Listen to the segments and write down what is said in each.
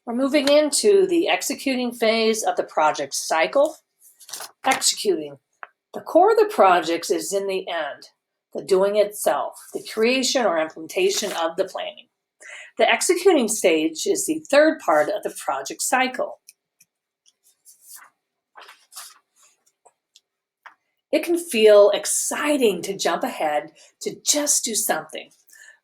We're moving into the executing phase of the project cycle. Executing. The core of the project is in the end, the doing itself, the creation or implementation of the planning. The executing stage is the third part of the project cycle. It can feel exciting to jump ahead to just do something,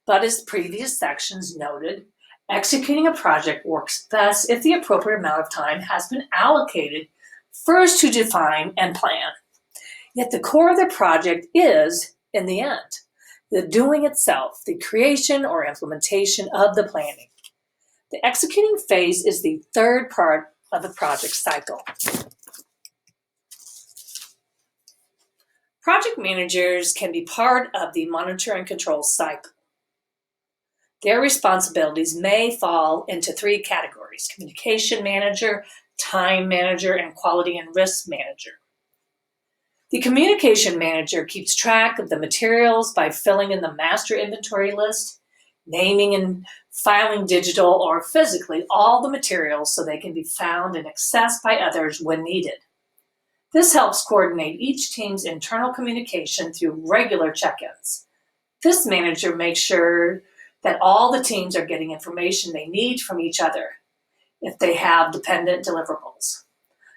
but as previous sections noted, executing a project works best if the appropriate amount of time has been allocated first to define and plan. Yet the core of the project is, in the end, the doing itself, the creation or implementation of the planning. The executing phase is the third part of the project cycle. Project managers can be part of the monitor and control cycle. Their responsibilities may fall into three categories: communication manager, time manager, and quality and risk manager. The communication manager keeps track of the materials by filling in the master inventory list, naming and filing digital or physically all the materials so they can be found and accessed by others when needed. This helps coordinate each team's internal communication through regular check-ins. This manager makes sure that all the teams are getting information they need from each other if they have dependent deliverables.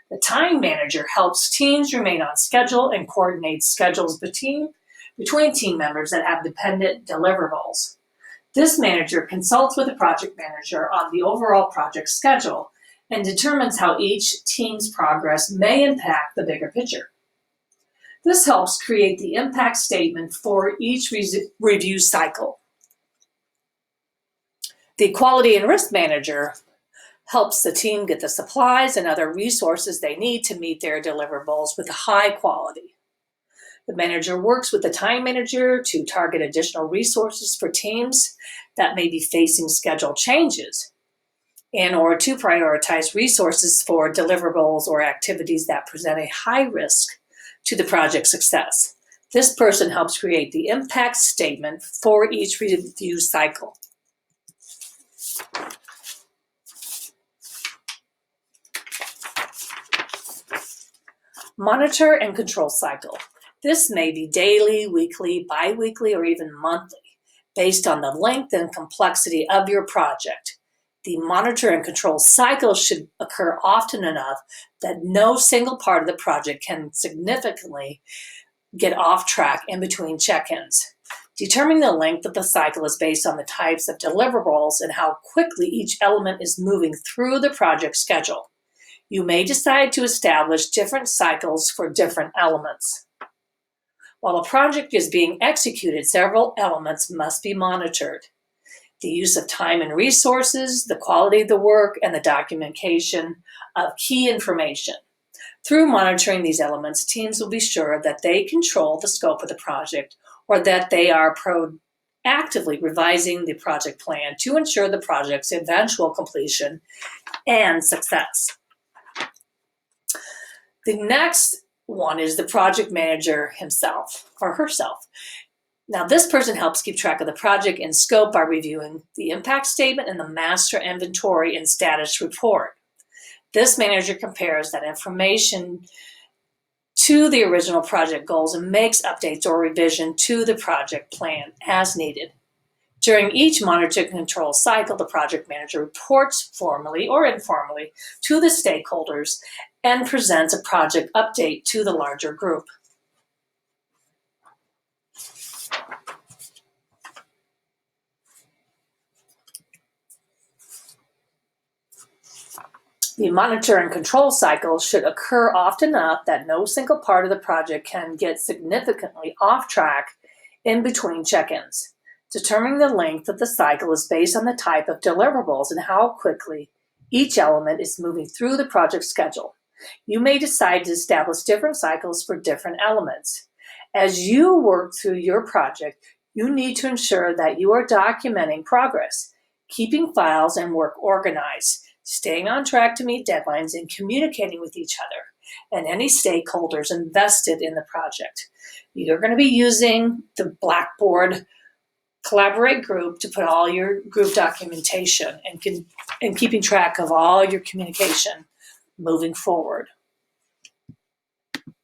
The time manager helps teams remain on schedule and coordinates schedules between team members that have dependent deliverables. This manager consults with the project manager on the overall project schedule and determines how each team's progress may impact the bigger picture. This helps create the impact statement for each review cycle. The quality and risk manager helps the team get the supplies and other resources they need to meet their deliverables with high quality. The manager works with the time manager to target additional resources for teams that may be facing schedule changes, in order to prioritize resources for deliverables or activities that present a high risk to the project's success. This person helps create the impact statement for each review cycle. Monitor and control cycle. This may be daily, weekly, bi-weekly, or even monthly, based on the length and complexity of your project. The monitor and control cycle should occur often enough that no single part of the project can significantly get off track in between check-ins. Determining the length of the cycle is based on the types of deliverables and how quickly each element is moving through the project schedule. You may decide to establish different cycles for different elements. While a project is being executed, several elements must be monitored: the use of time and resources, the quality of the work, and the documentation of key information. Through monitoring these elements, teams will be sure that they control the scope of the project or that they are proactively revising the project plan to ensure the project's eventual completion and success. The next one is the project manager himself or herself. Now, this person helps keep track of the project and scope by reviewing the impact statement and the master inventory and status report. This manager compares that information to the original project goals and makes updates or revision to the project plan as needed. During each monitor and control cycle, the project manager reports formally or informally to the stakeholders and presents a project update to the larger group. The monitor and control cycle should occur often enough that no single part of the project can get significantly off track in between check-ins. Determining the length of the cycle is based on the type of deliverables and how quickly each element is moving through the project schedule. You may decide to establish different cycles for different elements. As you work through your project, you need to ensure that you are documenting progress, keeping files and work organized, staying on track to meet deadlines, and communicating with each other and any stakeholders invested in the project. You're going to be using the Blackboard Collaborate group to put all your group documentation and and keeping track of all your communication moving forward.